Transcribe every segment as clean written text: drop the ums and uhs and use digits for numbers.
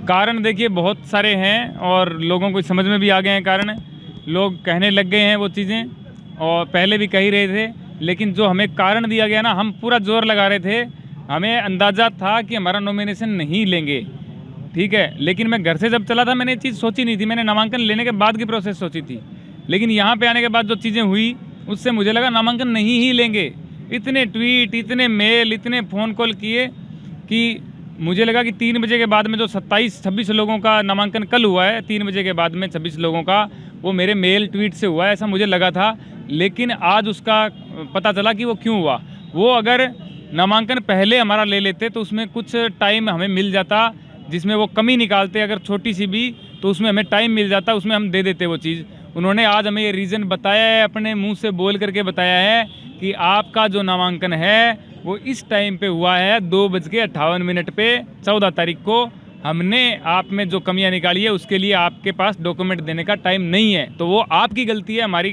कारण देखिए बहुत सारे हैं और लोगों को समझ में भी आ गए हैं कारण। लोग कहने लग गए हैं वो चीज़ें, और पहले भी कह ही रहे थे, लेकिन जो हमें कारण दिया गया ना, हम पूरा जोर लगा रहे थे। हमें अंदाज़ा था कि हमारा नॉमिनेशन नहीं लेंगे, ठीक है, लेकिन मैं घर से जब चला था मैंने ये चीज़ सोची नहीं थी। मैंने नामांकन लेने के बाद की प्रोसेस सोची थी, लेकिन यहाँ पे आने के बाद जो चीज़ें हुई उससे मुझे लगा नामांकन नहीं ही लेंगे। इतने ट्वीट, इतने मेल, इतने फ़ोन कॉल किए कि मुझे लगा कि 3 बजे के बाद में जो 27-26 लोगों का नामांकन कल हुआ है, 3 बजे के बाद में 26 लोगों का, वो मेरे मेल ट्वीट से हुआ है, ऐसा मुझे लगा था। लेकिन आज उसका पता चला कि वो क्यों हुआ। वो अगर नामांकन पहले हमारा ले लेते तो उसमें कुछ टाइम हमें मिल जाता, जिसमें वो कमी निकालते अगर छोटी सी भी, तो उसमें हमें टाइम मिल जाता, उसमें हम दे देते वो चीज़। उन्होंने आज हमें ये रीज़न बताया है, अपने मुंह से बोल करके बताया है कि आपका जो नामांकन है वो इस टाइम पे हुआ है 2:58 पे 14 तारीख को। हमने आप में जो कमियां निकाली है उसके लिए आपके पास डॉक्यूमेंट देने का टाइम नहीं है, तो वो आपकी गलती है, हमारी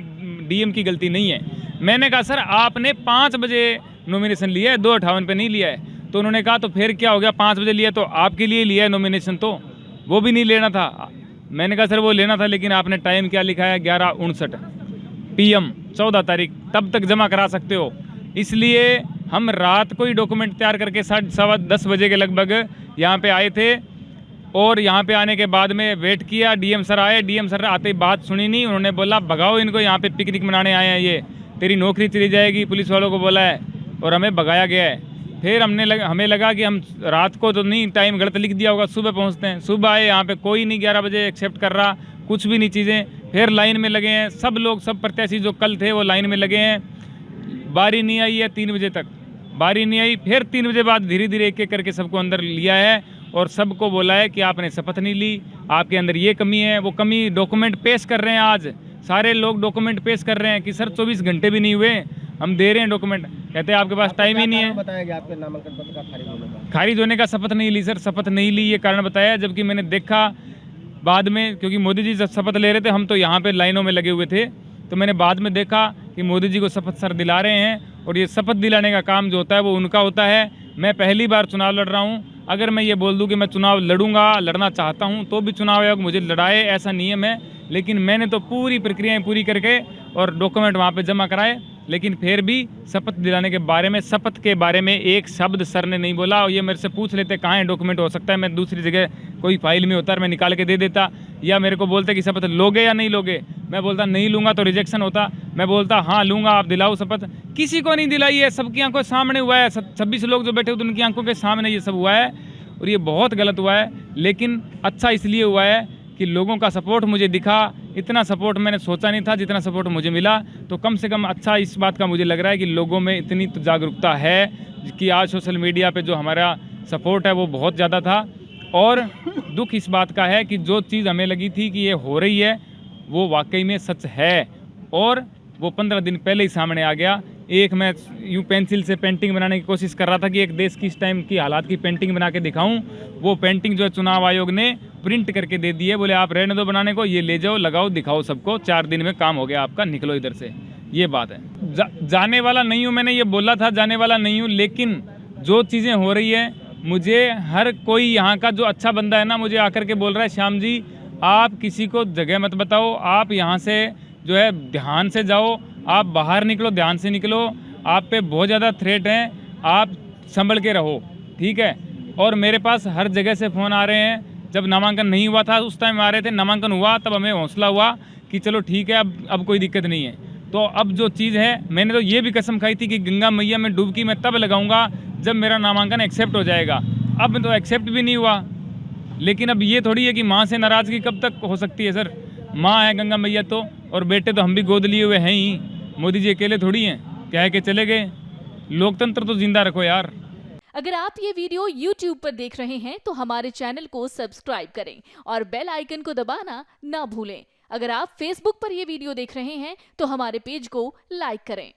डीएम की गलती नहीं है। मैंने कहा सर आपने 5 बजे नॉमिनेशन लिया है, 2:58 पे नहीं लिया है। तो उन्होंने कहा तो फिर क्या हो गया, 5 बजे लिया तो आपके लिए लिया है नॉमिनेशन, तो वो भी नहीं लेना था। मैंने कहा सर वो लेना था, लेकिन आपने टाइम क्या लिखा है, 11:59 PM 14 तारीख, तब तक जमा करा सकते हो। इसलिए हम रात को ही डॉक्यूमेंट तैयार करके 10:15 बजे के लगभग यहाँ पे आए थे, और यहाँ पे आने के बाद में वेट किया। डीएम सर आए, डीएम सर आते ही बात सुनी नहीं, उन्होंने बोला भगाओ इनको, यहाँ पे पिकनिक मनाने आए हैं ये, तेरी नौकरी चली जाएगी, पुलिस वालों को बोला है, और हमें भगाया गया है। फिर हमें लगा कि हम रात को तो नहीं, टाइम गलत लिख दिया होगा, सुबह पहुँचते हैं। सुबह आए, यहाँ पे कोई नहीं 11 बजे एक्सेप्ट कर रहा, कुछ भी नहीं चीज़ें। फिर लाइन में लगे हैं सब लोग, सब प्रत्याशी जो कल थे वो लाइन में लगे हैं। बारी नहीं आई है 3 बजे तक, बारी नहीं आई। फिर 3 बजे बाद धीरे धीरे एक एक करके सबको अंदर लिया है और सबको बोला है कि आपने शपथ नहीं ली, आपके अंदर ये कमी है, वो कमी। डॉक्यूमेंट पेश कर रहे हैं, आज सारे लोग डॉक्यूमेंट पेश कर रहे हैं कि सर 24 घंटे भी नहीं हुए, हम दे रहे हैं डॉक्यूमेंट। कहते हैं आपके पास टाइम ही नहीं है। बताया गया आपके नामांकन पत्र का खारिज होने का शपथ नहीं ली सर, शपथ नहीं ली ये कारण बताया। जबकि मैंने देखा बाद में, क्योंकि मोदी जी जब शपथ ले रहे थे हम तो यहाँ पे लाइनों में लगे हुए थे, तो मैंने बाद में देखा कि मोदी जी को शपथ सर दिला रहे हैं, और ये शपथ दिलाने का काम जो होता है वो उनका होता है। मैं पहली बार चुनाव लड़ रहा हूँ, अगर मैं ये बोल दूं कि मैं चुनाव लड़ूंगा, लड़ना चाहता हूं, तो भी चुनाव आयोग मुझे लड़ाए, ऐसा नहीं है मैं। लेकिन मैंने तो पूरी प्रक्रियाएं पूरी करके और डॉक्यूमेंट वहां पे जमा कराए। लेकिन फिर भी शपथ दिलाने के बारे में, शपथ के बारे में एक शब्द सर ने नहीं बोला। और ये मेरे से पूछ लेते कहाँ है डॉक्यूमेंट, हो सकता है मैं दूसरी जगह कोई फाइल में होता है, मैं निकाल के दे देता, या मेरे को बोलते कि शपथ लोगे या नहीं लोगे। मैं बोलता नहीं लूँगा तो रिजेक्शन होता, मैं बोलता हाँ लूँगा, आप दिलाओ शपथ। किसी को नहीं दिलाई है, सबकी आंखों के सामने हुआ है। 26 लोग जो बैठे हुए उनकी आंखों के सामने ये सब हुआ है, और ये बहुत गलत हुआ है। लेकिन अच्छा इसलिए हुआ है कि लोगों का सपोर्ट मुझे दिखा। इतना सपोर्ट मैंने सोचा नहीं था जितना सपोर्ट मुझे मिला, तो कम से कम अच्छा इस बात का मुझे लग रहा है कि लोगों में इतनी तो जागरूकता है कि आज सोशल मीडिया पे जो हमारा सपोर्ट है वो बहुत ज़्यादा था। और दुख इस बात का है कि जो चीज़ हमें लगी थी कि ये हो रही है वो वाकई में सच है, और वो 15 दिन पहले ही सामने आ गया। एक मैं यूँ पेंसिल से पेंटिंग बनाने की कोशिश कर रहा था कि एक देश की इस टाइम की हालात की पेंटिंग बना के दिखाऊं। वो पेंटिंग जो है चुनाव आयोग ने प्रिंट करके दे दी है, बोले आप रहने दो बनाने को, ये ले जाओ, लगाओ, दिखाओ सबको, 4 दिन में काम हो गया आपका, निकलो इधर से। ये बात है। जाने वाला नहीं हूँ, मैंने ये बोला था जाने वाला नहीं हूँ, लेकिन जो चीज़ें हो रही है, मुझे हर कोई यहाँ का जो अच्छा बंदा है ना, मुझे आकर के बोल रहा है श्याम जी आप किसी को जगह मत बताओ, आप यहाँ से जो है ध्यान से जाओ, आप बाहर निकलो, ध्यान से निकलो, आप पे बहुत ज़्यादा थ्रेट हैं, आप संभल के रहो, ठीक है। और मेरे पास हर जगह से फ़ोन आ रहे हैं। जब नामांकन नहीं हुआ था उस टाइम आ रहे थे, नामांकन हुआ तब हमें हौसला हुआ कि चलो ठीक है, अब कोई दिक्कत नहीं है। तो अब जो चीज़ है, मैंने तो ये भी कसम खाई थी कि गंगा मैया में डुबकी मैं तब लगाऊंगा जब मेरा नामांकन एक्सेप्ट हो जाएगा। अब तो एक्सेप्ट भी नहीं हुआ, लेकिन अब ये थोड़ी है कि माँ से नाराज़गी कब तक हो सकती है सर। माँ है गंगा मैया तो, और बेटे तो हम भी गोद लिए हुए हैं ही। मोदी जी अकेले थोड़ी हैं, कह के चले गए। लोकतंत्र तो जिंदा रखो यार। अगर आप ये वीडियो YouTube पर देख रहे हैं तो हमारे चैनल को सब्सक्राइब करें और बेल आइकन को दबाना ना भूलें। अगर आप Facebook पर ये वीडियो देख रहे हैं तो हमारे पेज को लाइक करें।